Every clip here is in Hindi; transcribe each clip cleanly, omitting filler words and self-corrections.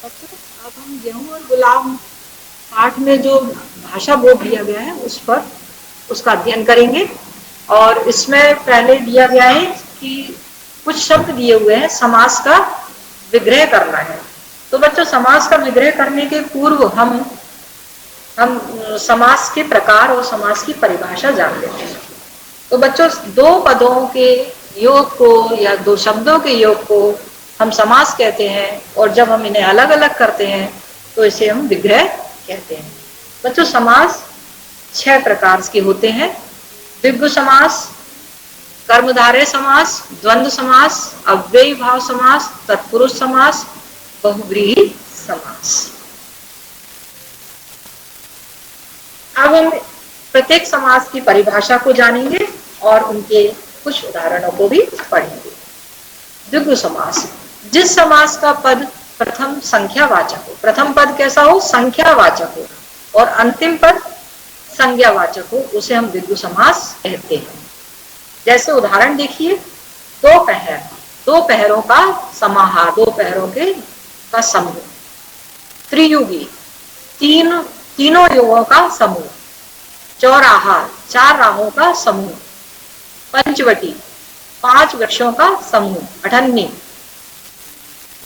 अब हम गेहूं और गुलाम पाठ में जो भाषा बोध दिया गया है उस पर उसका अध्ययन करेंगे। और इसमें पहले दिया गया है कि कुछ शब्द दिए हुए हैं, समास का विग्रह करना है। तो बच्चों, समास का विग्रह करने के पूर्व हम समास के प्रकार और समास की परिभाषा जान लेते हैं। तो बच्चों, दो पदों के योग को या दो शब्दों के योग को हम समास कहते हैं, और जब हम इन्हें अलग अलग करते हैं तो इसे हम विग्रह कहते हैं। बच्चों, समास 6 प्रकार के होते हैं। द्विगु समास, कर्मधारय समास, द्वंद्व समास, अव्ययी भाव समास, तत्पुरुष समास, बहुव्रीहि समास। अब हम प्रत्येक समास की परिभाषा को जानेंगे और उनके कुछ उदाहरणों को भी पढ़ेंगे। द्विगु समास, जिस समास का पद प्रथम संख्यावाचक हो, प्रथम पद कैसा हो? संख्यावाचक हो, और अंतिम पद संज्ञावाचक हो, उसे हम द्विगु समास कहते हैं। जैसे उदाहरण देखिए, दोपहर, दो पहरों का समाहार, दो पहरों के का समूह। त्रियुगी, तीनों युगों का समूह। चौराहा, 4 राहों का समूह। पंचवटी, 5 वृक्षों का समूह। अठन्नी,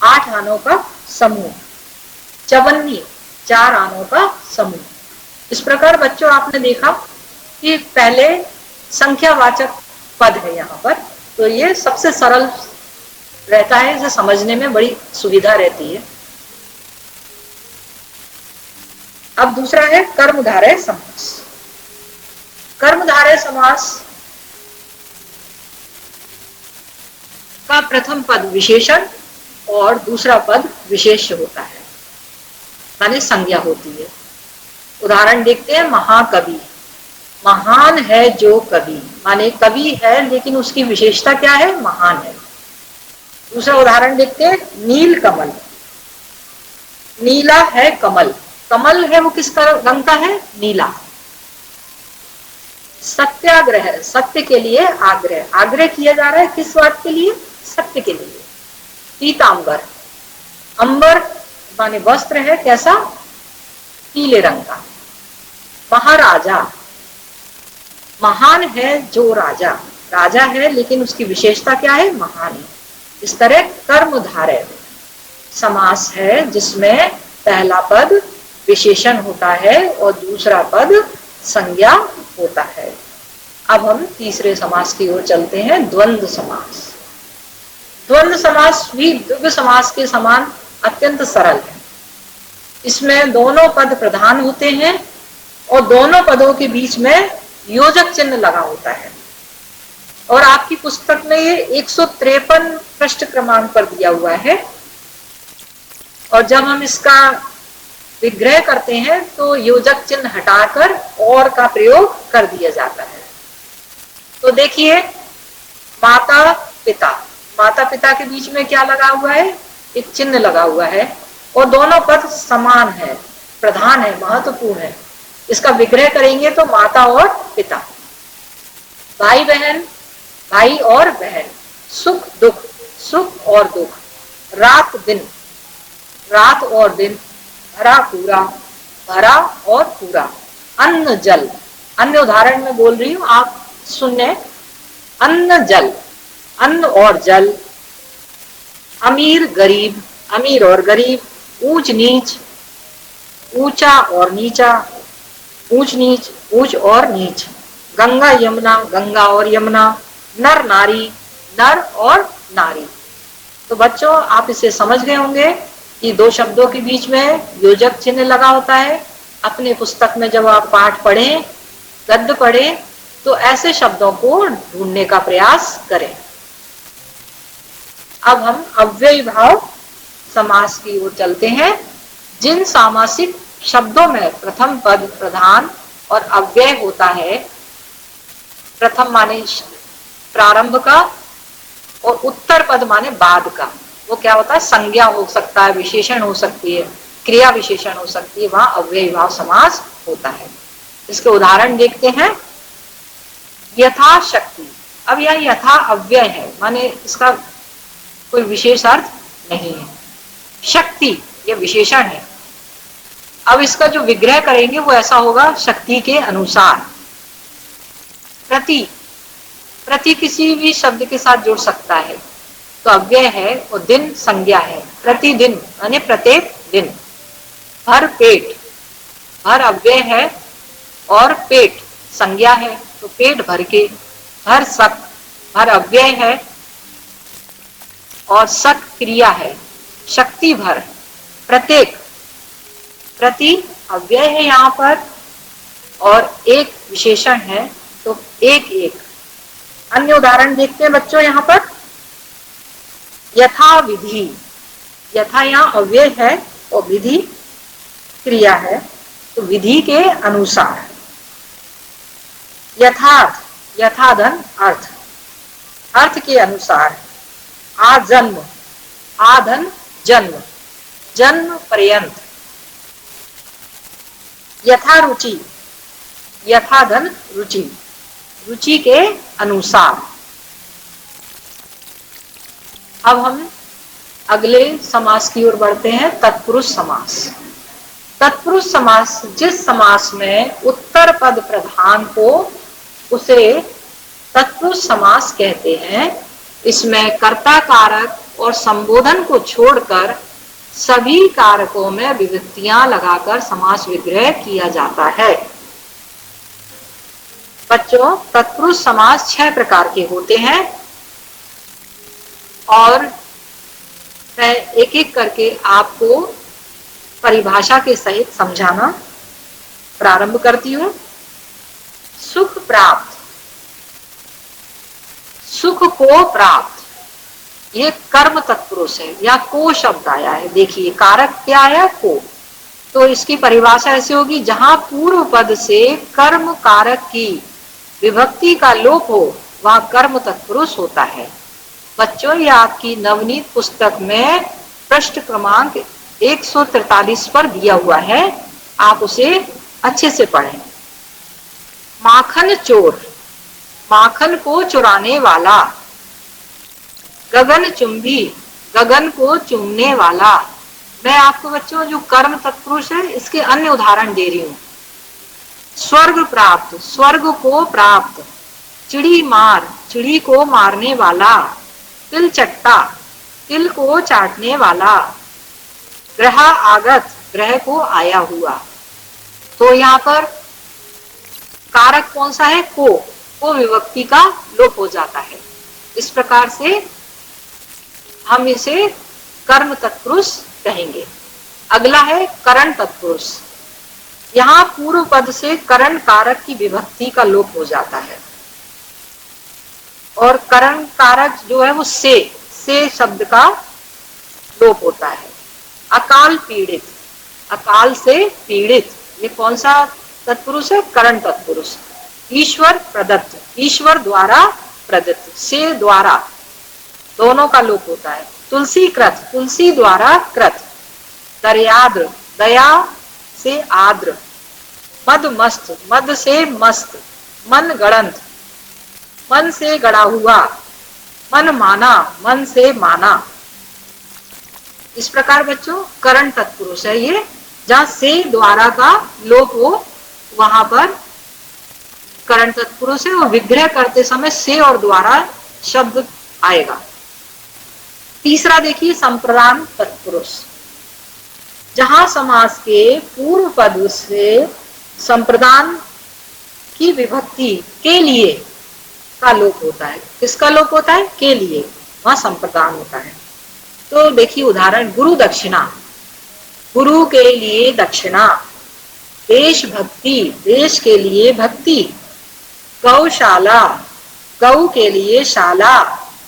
8 आनों का समूह। चवन्नी, 4 आनों का समूह। इस प्रकार बच्चों, आपने देखा कि पहले संख्यावाचक पद है यहाँ पर, तो ये सबसे सरल रहता है, इसे समझने में बड़ी सुविधा रहती है। अब दूसरा है कर्मधारय समास। कर्मधारय समास का प्रथम पद विशेषण और दूसरा पद विशेष्य होता है, माने संज्ञा होती है। उदाहरण देखते हैं, महाकवि, महान है जो कवि, माने कवि है लेकिन उसकी विशेषता क्या है? महान है। दूसरा उदाहरण देखते हैं, नील कमल, नीला है कमल, कमल है वो किस रंग का है? नीला। सत्याग्रह, सत्य के लिए आग्रह, आग्रह किया जा रहा है किस बात के लिए? सत्य के लिए। पीतांबर, अंबर माने वस्त्र है कैसा? पीले रंग का। महाराजा, महान है जो राजा, राजा है लेकिन उसकी विशेषता क्या है? महान है। इस तरह कर्मधारय समास है जिसमें पहला पद विशेषण होता है और दूसरा पद संज्ञा होता है। अब हम तीसरे समास की ओर चलते हैं, द्वंद्व समास। द्वंद्व समास भी द्विगु समास के समान अत्यंत सरल है। इसमें दोनों पद प्रधान होते हैं और दोनों पदों के बीच में योजक चिन्ह लगा होता है। और आपकी पुस्तक में ये 153 पृष्ठ क्रमांक पर दिया हुआ है। और जब हम इसका विग्रह करते हैं तो योजक चिन्ह हटाकर और का प्रयोग कर दिया जाता है। तो देखिए, माता पिता, माता पिता के बीच में क्या लगा हुआ है? एक चिन्ह लगा हुआ है और दोनों पद समान है, प्रधान है, महत्वपूर्ण है। इसका विग्रह करेंगे तो माता और पिता। भाई बहन, भाई और बहन। सुख दुख, सुख और दुख। रात दिन, रात और दिन। भरा पूरा, भरा और पूरा। अन्न जल, अन्य उदाहरण में बोल रही हूं, आप सुनने। अन्न जल, अन्न और जल। अमीर गरीब, अमीर और गरीब। ऊंच नीच, ऊंचा और नीचा। ऊंच नीच, ऊंच और नीच। गंगा यमुना, गंगा और यमुना। नर नारी, नर और नारी। तो बच्चों, आप इसे समझ गए होंगे कि दो शब्दों के बीच में योजक चिन्ह लगा होता है। अपने पुस्तक में जब आप पाठ पढ़ें, गद्य पढ़ें, तो ऐसे शब्दों को ढूंढने का प्रयास करें। अब हम अव्ययी भाव समास की ओर चलते हैं। जिन सामासिक शब्दों में प्रथम पद प्रधान और अव्यय होता है, प्रथम माने प्रारंभ का और उत्तर पद माने बाद का, वो क्या होता है? संज्ञा हो सकता है, विशेषण हो सकती है, क्रिया विशेषण हो सकती है, वहां अव्ययी भाव समास होता है। इसके उदाहरण देखते हैं। यथाशक्ति, अब यह यथा अव्यय है, माने इसका कोई विशेष अर्थ नहीं है। शक्ति ये विशेषण है। अब इसका जो विग्रह करेंगे वो ऐसा होगा शक्ति के अनुसार। प्रति, प्रति किसी भी शब्द के साथ जुड़ सकता है, तो अव्यय है और दिन संज्ञा है। प्रतिदिन यानी प्रत्येक दिन। भर पेट, भर अव्यय है और पेट संज्ञा है, तो पेट भर के। भर सक, भर अव्यय है और सक क्रिया है। शक्ति भर, प्रत्येक, प्रति अव्यय है यहाँ पर और एक विशेषण है, तो एक एक। अन्य उदाहरण देखते हैं बच्चों यहाँ पर। यथा विधि, यथा यहाँ अव्यय है और विधि क्रिया है, तो विधि के अनुसार। यथार्थ, यथाधन अर्थ, अर्थ के अनुसार। आजन्म, आधन जन्म, जन्म पर्यंत। यथा रुचि, यथाधन रुचि, रुचि के अनुसार। अब हम अगले समास की ओर बढ़ते हैं, तत्पुरुष समास। तत्पुरुष समास जिस समास में उत्तर पद प्रधान हो उसे तत्पुरुष समास कहते हैं। इसमें कर्ता कारक और संबोधन को छोड़कर सभी कारकों में विभक्तियां लगाकर समास विग्रह किया जाता है। बच्चों, तत्पुरुष समास 6 प्रकार के होते हैं और मैं एक एक करके आपको परिभाषा के सहित समझाना प्रारंभ करती हूं। सुख प्राप्त, सुख को प्राप्त, ये कर्म तत्पुरुष है। या को शब्द आया है, देखिए कारक क्या आया, को। तो इसकी परिभाषा ऐसे होगी, जहां पूर्व पद से कर्म कारक की विभक्ति का लोप हो वहां कर्म तत्पुरुष होता है। बच्चों, ये आपकी नवनीत पुस्तक में पृष्ठ क्रमांक 143 पर दिया हुआ है, आप उसे अच्छे से पढ़ें। माखन चोर, माखन को चुराने वाला। गगन चुंबी, गगन को चूमने वाला। मैं आपको बच्चों जो कर्म तत्पुरुष है इसके अन्य उदाहरण दे रही हूं। स्वर्ग प्राप्त, स्वर्ग को प्राप्त। चिड़ी मार, चिड़ी को मारने वाला। तिल चट्टा, तिल को चाटने वाला। ग्रह आगत, ग्रह को आया हुआ। तो यहाँ पर कारक कौन सा है, को विभक्ति का लोप हो जाता है। इस प्रकार से हम इसे कर्म तत्पुरुष कहेंगे। अगला है करण तत्पुरुष। यहाँ पूर्व पद से करण कारक की विभक्ति का लोप हो जाता है और करण कारक जो है वो से शब्द का लोप होता है। अकाल पीड़ित, अकाल से पीड़ित, ये कौन सा तत्पुरुष है, करण तत्पुरुष। ईश्वर प्रदत्त, ईश्वर द्वारा प्रदत्त, से द्वारा, दोनों का लोप होता है। तुलसी कृत, तुलसी द्वारा कृत। दर्याद्र, दया से आद्र। मद मस्त, मद से मस्त। मन गणंत, मन से गड़ा हुआ। मन माना, मन से माना। इस प्रकार बच्चों करण तत्पुरुष है ये, जहां से द्वारा का लोप हो वहां पर करण तत्पुरुष है और विग्रह करते समय से और द्वारा शब्द आएगा। तीसरा देखिए संप्रदान तत्पुरुष। जहां समास के पूर्व पद से संप्रदान की विभक्ति के लिए का लोप होता है। किसका लोप होता है, के लिए, वहां संप्रदान होता है। तो देखिए उदाहरण, गुरु दक्षिणा, गुरु के लिए दक्षिणा। देशभक्ति, देश के लिए भक्ति। गौशाला, गौ के लिए शाला।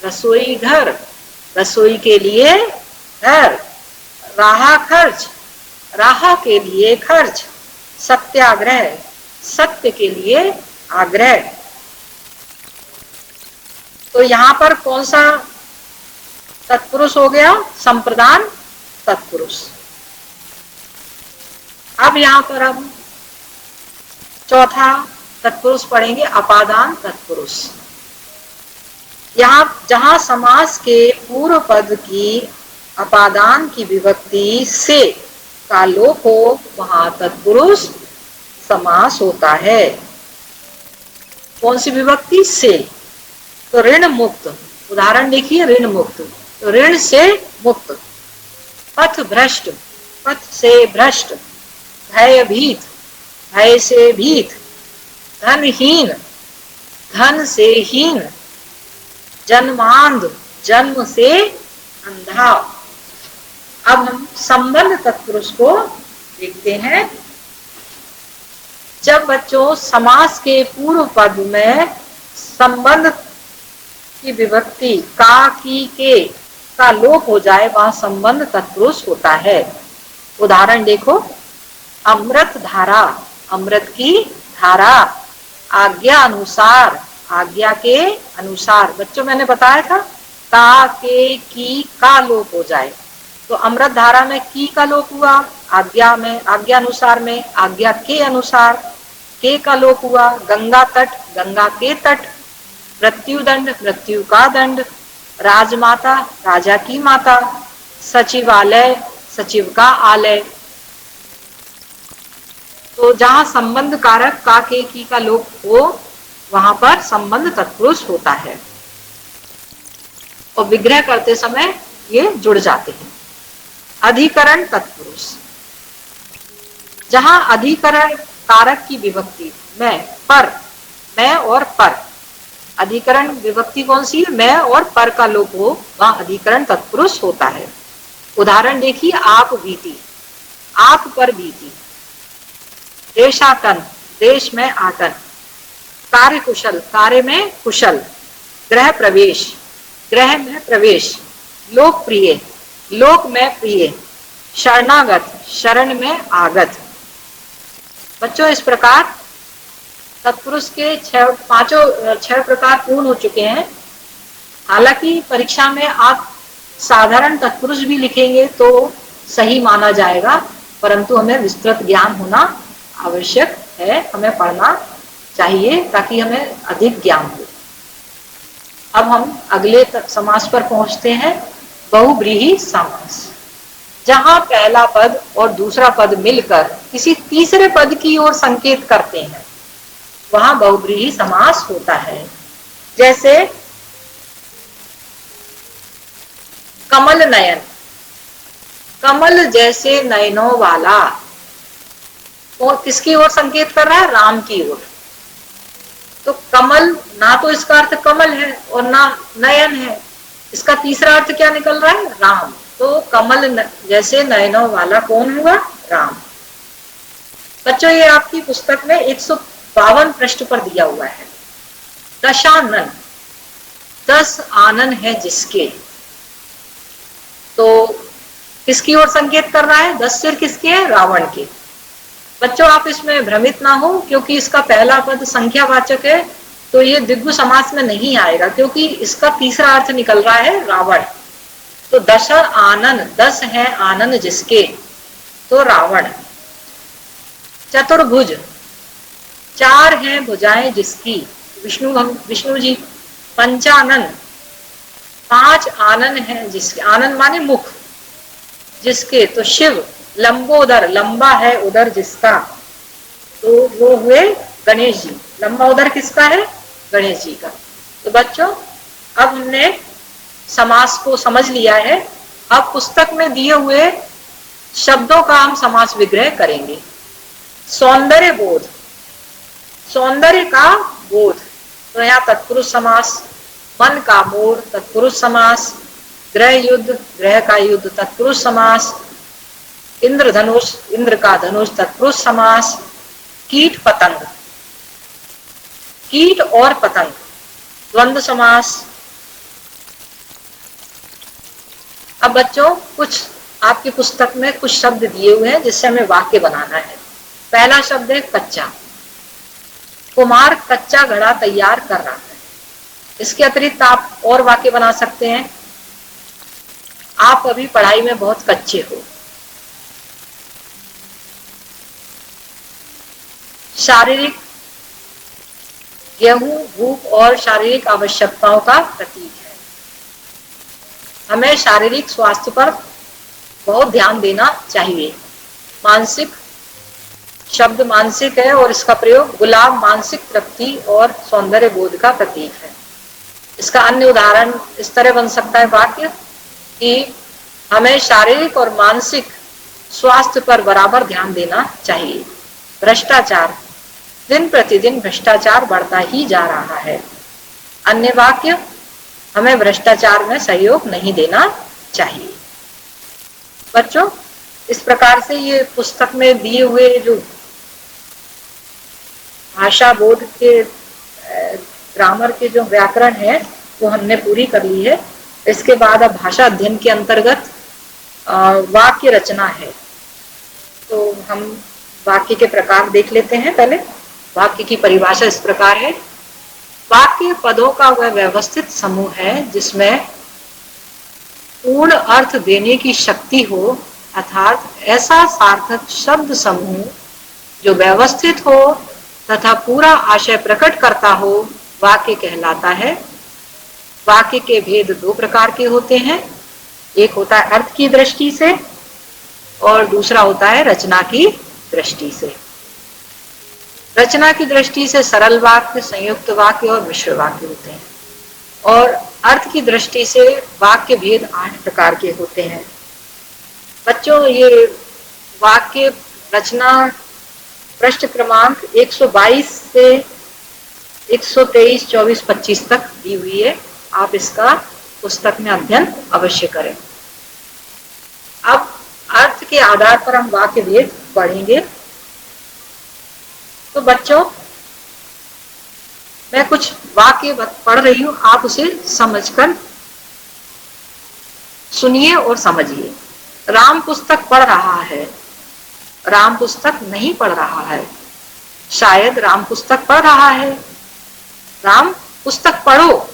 रसोई घर, रसोई के लिए घर। राह खर्च, राह के लिए खर्च। सत्याग्रह, सत्य के लिए आग्रह। तो यहाँ पर कौन सा तत्पुरुष हो गया, संप्रदान तत्पुरुष। अब यहाँ पर हम चौथा तत्पुरुष पढ़ेंगे, अपादान तत्पुरुष। यहाँ जहां समास के पूर्व पद की अपादान की विभक्ति से का लोप हो वहां तत्पुरुष समास होता है। कौन सी विभक्ति? से। तो ऋण मुक्त, उदाहरण देखिए, ऋण मुक्त, तो ऋण से मुक्त। पथ भ्रष्ट, पथ से भ्रष्ट। भयभीत, भय से भीत। धनहीन, धन से हीन। जन्मांध, जन्म से अंधा। अब हम संबंध तत्पुरुष को देखते हैं। जब बच्चों समास के पूर्व पद में संबंध की विभक्ति का, की, के का लोप हो जाए वहां संबंध तत्पुरुष होता है। उदाहरण देखो, अमृत धारा, अमृत की धारा। आज्ञा अनुसार, आज्ञा के अनुसार। बच्चों मैंने बताया था का, के, की का लोप हो जाए तो अमृत धारा में की का लोप हुआ, आज्ञा में, आज्ञा अनुसार में आज्ञा के अनुसार के का लोप हुआ। गंगा तट, गंगा के तट। मृत्युदंड, मृत्यु का दंड। राजमाता, राजा की माता। सचिवालय, सचिव का आलय। तो जहां संबंध कारक का, के, की का लोप हो वहां पर संबंध तत्पुरुष होता है और विग्रह करते समय ये जुड़ जाते हैं। अधिकरण तत्पुरुष, जहां अधिकरण कारक की विभक्ति में पर, मैं और पर, अधिकरण विभक्ति कौन सी है? मैं और पर का लोप हो वहां अधिकरण तत्पुरुष होता है। उदाहरण देखिए, आप बीती, आप पर बीती। देशाटन, देश में आटन। कार्य कुशल, कार्य में कुशल। गृह प्रवेश, गृह में प्रवेश। लोकप्रिय, लोक में प्रिय। शरणागत, शरण में आगत। बच्चों इस प्रकार तत्पुरुष के छह प्रकार पूर्ण हो चुके हैं। हालांकि परीक्षा में आप साधारण तत्पुरुष भी लिखेंगे तो सही माना जाएगा, परंतु हमें विस्तृत ज्ञान होना आवश्यक है, हमें पढ़ना चाहिए ताकि हमें अधिक ज्ञान हो। अब हम अगले समास पर पहुंचते हैं, बहुव्रीहि समास। जहां पहला पद और दूसरा पद मिलकर किसी तीसरे पद की ओर संकेत करते हैं वहां बहुव्रीहि समास होता है। जैसे कमल नयन, कमल जैसे नयनों वाला, और किसकी ओर संकेत कर रहा है? राम की ओर। तो कमल, ना तो इसका अर्थ कमल है और ना नयन है, इसका तीसरा अर्थ क्या निकल रहा है? राम। तो कमल जैसे नयनों वाला कौन हुआ? राम। बच्चों ये आपकी पुस्तक में 152 पृष्ठ पर दिया हुआ है। दशानन, 10 आनन है जिसके, तो किसकी ओर संकेत कर रहा है? 10 सिर किसके हैं? रावण के। बच्चों आप इसमें भ्रमित ना हो, क्योंकि इसका पहला पद संख्यावाचक है तो ये द्विगु समास में नहीं आएगा, क्योंकि इसका तीसरा अर्थ निकल रहा है रावण। तो दश आनन, 10 है आनन जिसके, तो रावण। चतुर्भुज, 4 हैं भुजाएं जिसकी, विष्णु जी। पंचानन, 5 आनन है जिसके, आनन माने मुख, जिसके, तो शिव। लंबोदर, लंबा है उदर जिसका, तो वो हुए गणेश जी। लंबा उदर किसका है? गणेश जी का। तो बच्चों अब हमने समास को समझ लिया है। अब पुस्तक में दिए हुए शब्दों का हम समास विग्रह करेंगे। सौंदर्य बोध, सौंदर्य का बोध, तो यहाँ तत्पुरुष समास। मन का मोर, तत्पुरुष समास। ग्रह युद्ध, ग्रह का युद्ध, तत्पुरुष समास। इंद्र धनुष, इंद्र का धनुष, तत्पुरुष समास। कीट पतंग, कीट और पतंग, द्वंद्व समास। अब बच्चों कुछ आपकी पुस्तक में कुछ शब्द दिए हुए हैं जिससे हमें वाक्य बनाना है। पहला शब्द है कच्चा। कुम्हार कच्चा घड़ा तैयार कर रहा है। इसके अतिरिक्त आप और वाक्य बना सकते हैं। आप अभी पढ़ाई में बहुत कच्चे हो। शारीरिक, गेहूं भूख और शारीरिक आवश्यकताओं का प्रतीक है। हमें शारीरिक स्वास्थ्य पर बहुत ध्यान देना चाहिए। मानसिक शब्द मानसिक है और इसका प्रयोग गुलाब मानसिक तृप्ति और सौंदर्य बोध का प्रतीक है। इसका अन्य उदाहरण इस तरह बन सकता है वाक्य कि हमें शारीरिक और मानसिक स्वास्थ्य पर बराबर ध्यान देना चाहिए। भ्रष्टाचार, दिन प्रतिदिन भ्रष्टाचार बढ़ता ही जा रहा है। अन्य वाक्य, हमें भ्रष्टाचार में सहयोग नहीं देना चाहिए। बच्चों, इस प्रकार से ये पुस्तक में दिए हुए जो भाषा बोध के ग्रामर के जो व्याकरण है वो हमने पूरी कर ली है। इसके बाद अब भाषा अध्ययन के अंतर्गत वाक्य रचना है। तो हम वाक्य के प्रकार देख लेते हैं। पहले वाक्य की परिभाषा इस प्रकार है। वाक्य पदों का वह व्यवस्थित समूह है जिसमें पूर्ण अर्थ देने की शक्ति हो, अर्थात ऐसा सार्थक शब्द समूह जो व्यवस्थित हो तथा पूरा आशय प्रकट करता हो, वाक्य कहलाता है। वाक्य के भेद दो प्रकार के होते हैं, एक होता है अर्थ की दृष्टि से और दूसरा होता है रचना की दृष्टि से। रचना की दृष्टि से सरल वाक्य, संयुक्त वाक्य और मिश्र वाक्य होते हैं और अर्थ की दृष्टि से वाक्य भेद 8 प्रकार के होते हैं। बच्चों, ये वाक्य रचना पृष्ठ क्रमांक 122 से 123, 24, 25 तक दी हुई है। आप इसका पुस्तक में अध्ययन अवश्य करें। अब अर्थ के आधार पर हम वाक्य भेद पढ़ेंगे। तो बच्चों, मैं कुछ वाक्य पढ़ रही हूं, आप उसे समझकर सुनिए और समझिए। राम पुस्तक पढ़ रहा है, राम पुस्तक नहीं पढ़ रहा है। शायद राम पुस्तक पढ़ रहा है। राम पुस्तक पढ़ो।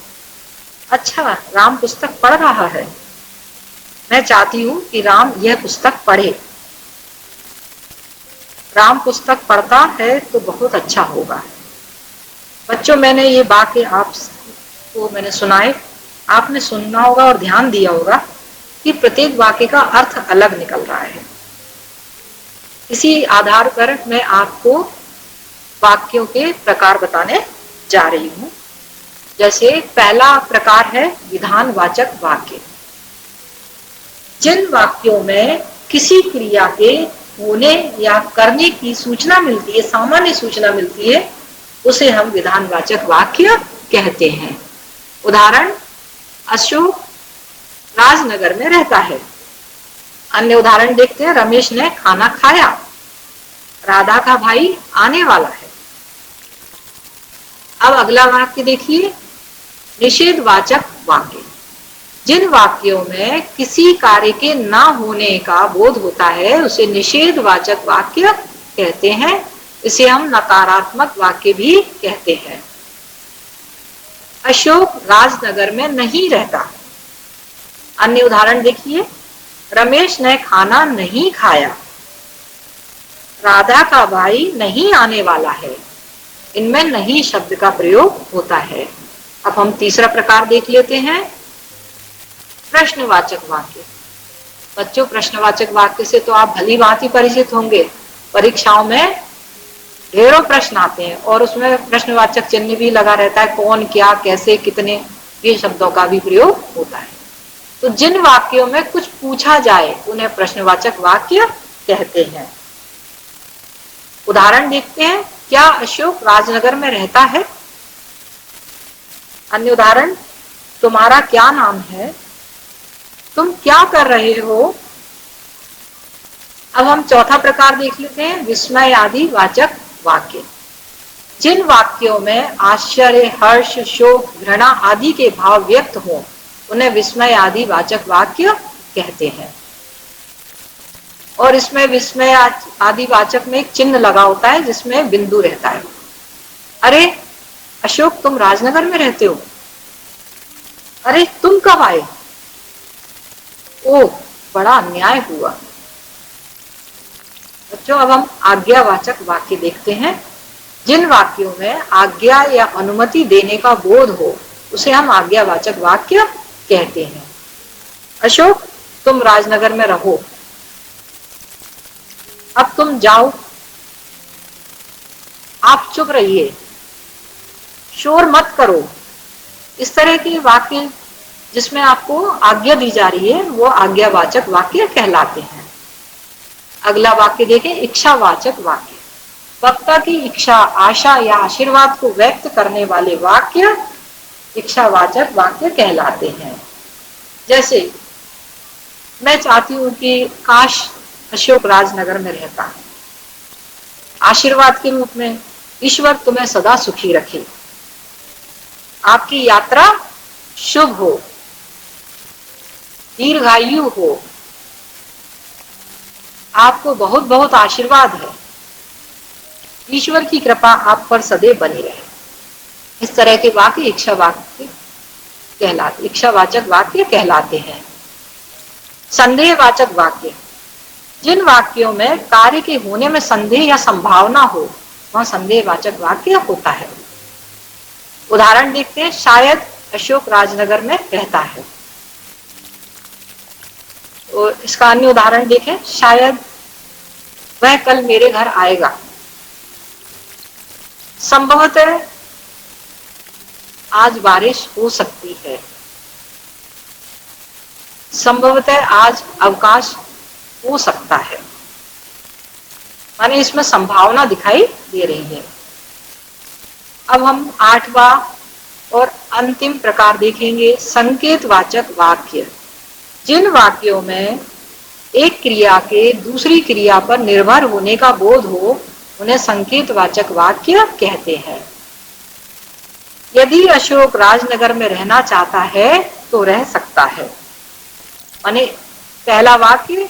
अच्छा, राम पुस्तक पढ़ रहा है। मैं चाहती हूं कि राम यह पुस्तक पढ़े। राम पुस्तक पढ़ता है तो बहुत अच्छा होगा। बच्चों, मैंने ये वाक्य आपको मैंने सुनाए, आपने सुनना होगा और ध्यान दिया होगा कि प्रत्येक वाक्य का अर्थ अलग निकल रहा है। इसी आधार पर मैं आपको वाक्यों के प्रकार बताने जा रही हूं। जैसे पहला प्रकार है विधानवाचक वाक्य। जिन वाक्यों में किसी क्रिया के होने या करने की सूचना मिलती है, सामान्य सूचना मिलती है, उसे हम विधानवाचक वाक्य कहते हैं। उदाहरण, अशोक राजनगर में रहता है। अन्य उदाहरण देखते हैं। रमेश ने खाना खाया। राधा का भाई आने वाला है। अब अगला वाक्य देखिए, निषेधवाचक वाक्य। जिन वाक्यों में किसी कार्य के ना होने का बोध होता है उसे निषेधवाचक वाक्य कहते हैं। इसे हम नकारात्मक वाक्य भी कहते हैं। अशोक राजनगर में नहीं रहता। अन्य उदाहरण देखिए, रमेश ने खाना नहीं खाया। राधा का भाई नहीं आने वाला है। इनमें नहीं शब्द का प्रयोग होता है। अब हम तीसरा प्रकार देख लेते हैं, प्रश्नवाचक वाक्य। बच्चों, प्रश्नवाचक वाक्य से तो आप भली भांति परिचित होंगे। परीक्षाओं में ढेरों प्रश्न आते हैं और उसमें प्रश्नवाचक चिन्ह भी लगा रहता है। कौन, क्या, कैसे, कितने, ये शब्दों का भी प्रयोग होता है। तो जिन वाक्यों में कुछ पूछा जाए उन्हें प्रश्नवाचक वाक्य कहते हैं। उदाहरण देखते हैं, क्या अशोक राजनगर में रहता है? अन्य उदाहरण, तुम्हारा क्या नाम है? तुम क्या कर रहे हो? अब हम चौथा प्रकार देख लेते हैं, विस्मय आदि वाचक वाक्य। जिन वाक्यों में आश्चर्य, हर्ष, शोक, घृणा आदि के भाव व्यक्त हो उन्हें विस्मय आदि वाचक वाक्य कहते हैं। और इसमें विस्मय आदि वाचक में एक चिन्ह लगा होता है जिसमें बिंदु रहता है। अरे अशोक, तुम राजनगर में रहते हो? अरे तुम कब आए? ओह, बड़ा अन्याय हुआ। बच्चों, अब हम आज्ञावाचक वाक्य देखते हैं। जिन वाक्यों में आज्ञा या अनुमति देने का बोध हो उसे हम आज्ञावाचक वाक्य कहते हैं। अशोक, तुम राजनगर में रहो। अब तुम जाओ, आप चुप रहिए, शोर मत करो। इस तरह के वाक्य जिसमें आपको आज्ञा दी जा रही है वो आज्ञावाचक वाक्य कहलाते हैं। अगला वाक्य देखें, इच्छावाचक वाक्य। वक्ता की इच्छा, आशा या आशीर्वाद को व्यक्त करने वाले वाक्य इच्छावाचक वाक्य कहलाते हैं। जैसे मैं चाहती हूं कि काश अशोक राजनगर में रहता। आशीर्वाद के रूप में, ईश्वर तुम्हें सदा सुखी रखे, आपकी यात्रा शुभ हो, दीर्घायु हो, आपको बहुत बहुत आशीर्वाद है, ईश्वर की कृपा आप पर सदैव बनी रहे। इस तरह के वाक्य इच्छावाचक वाक्य कहलाते हैं। संदेहवाचक वाक्य, जिन वाक्यों में कार्य के होने में संदेह या संभावना हो वह संदेहवाचक वाक्य होता है। उदाहरण देखते हैं, शायद अशोक राजनगर में रहता है। और इसका अन्य उदाहरण देखें, शायद वह कल मेरे घर आएगा। संभवतः आज बारिश हो सकती है। संभवतः आज अवकाश हो सकता है। माने इसमें संभावना दिखाई दे रही है। अब हम 8वां और अंतिम प्रकार देखेंगे, संकेतवाचक वाक्य। जिन वाक्यों में एक क्रिया के दूसरी क्रिया पर निर्भर होने का बोध हो उन्हें संकेतवाचक वाक्य कहते हैं। यदि अशोक राजनगर में रहना चाहता है तो रह सकता है, माने पहला वाक्य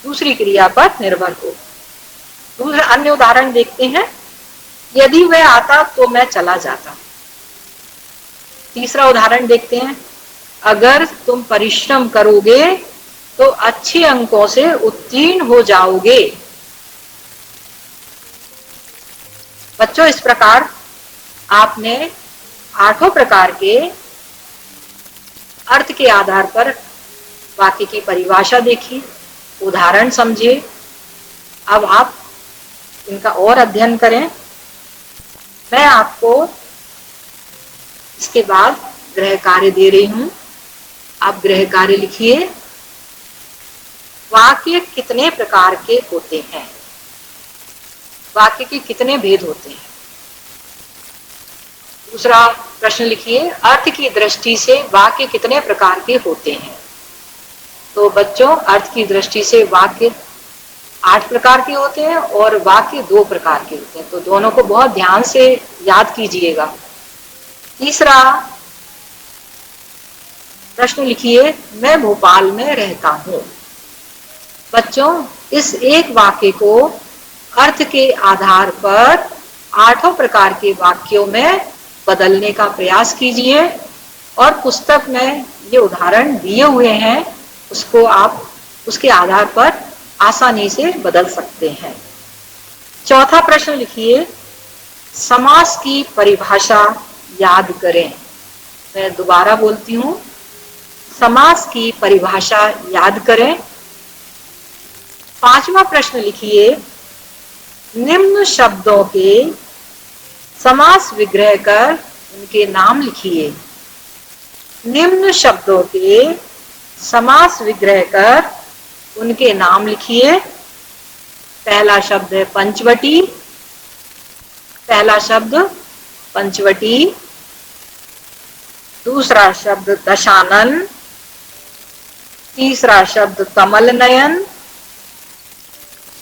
दूसरी क्रिया पर निर्भर हो। दूसरा अन्य उदाहरण देखते हैं, यदि वह आता तो मैं चला जाता। तीसरा उदाहरण देखते हैं, अगर तुम परिश्रम करोगे तो अच्छे अंकों से उत्तीर्ण हो जाओगे। बच्चों, इस प्रकार आपने 8 प्रकार के अर्थ के आधार पर वाक्य की परिभाषा देखी, उदाहरण समझे। अब आप इनका और अध्ययन करें। मैं आपको इसके बाद गृह कार्य दे रही हूं, आप गृह कार्य लिखिए। वाक्य कितने प्रकार के होते हैं? वाक्य के कितने भेद होते हैं? दूसरा प्रश्न लिखिए, अर्थ की दृष्टि से वाक्य कितने प्रकार के होते हैं? तो बच्चों, अर्थ की दृष्टि से वाक्य 8 प्रकार के होते हैं और वाक्य 2 प्रकार के होते हैं, तो दोनों को बहुत ध्यान से याद कीजिएगा। तीसरा प्रश्न लिखिए, मैं भोपाल में रहता हूं। बच्चों, इस एक वाक्य को अर्थ के आधार पर 8 प्रकार के वाक्यों में बदलने का प्रयास कीजिए और पुस्तक में ये उदाहरण दिए हुए हैं, उसको आप उसके आधार पर आसानी से बदल सकते हैं। चौथा प्रश्न लिखिए, समास की परिभाषा याद करें। मैं दोबारा बोलती हूं, समास की परिभाषा याद करें। 5वां प्रश्न लिखिए, निम्न शब्दों के समास विग्रह कर उनके नाम लिखिए। निम्न शब्दों के समास विग्रह कर उनके नाम लिखिए। पहला शब्द है पंचवटी। पहला शब्द पंचवटी। दूसरा शब्द दशानन। तीसरा शब्द कमल नयन।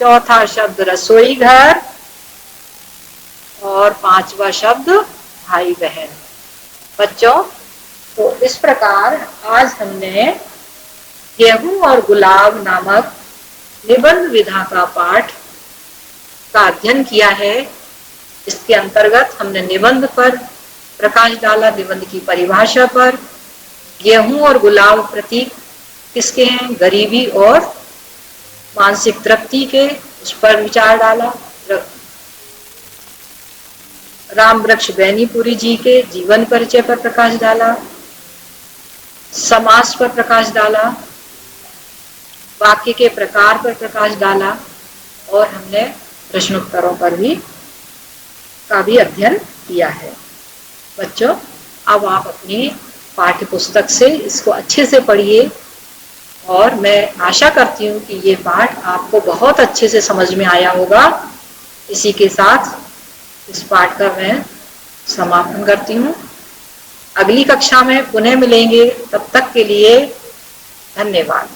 चौथा शब्द रसोई घर और 5वां शब्द भाई बहन। बच्चों, तो इस प्रकार आज हमने गेहूं और गुलाब नामक निबंध विधा का पाठ का अध्ययन किया है। इसके अंतर्गत हमने निबंध पर प्रकाश डाला, निबंध की परिभाषा पर, गेहूं और गुलाब प्रतीक किसके हैं, गरीबी और मानसिक तृप्ति के, उस पर विचार डाला। राम वृक्ष बैनीपुरी जी के जीवन परिचय पर प्रकाश डाला, समास पर प्रकाश डाला, वाक्य के प्रकार पर प्रकाश डाला और हमने प्रश्नोत्तरों पर भी का भी अध्ययन किया है। बच्चों, अब आप अपनी पाठ्य पुस्तक से इसको अच्छे से पढ़िए और मैं आशा करती हूँ कि ये पाठ आपको बहुत अच्छे से समझ में आया होगा। इसी के साथ इस पाठ का मैं समापन करती हूँ। अगली कक्षा में पुनः मिलेंगे, तब तक के लिए धन्यवाद।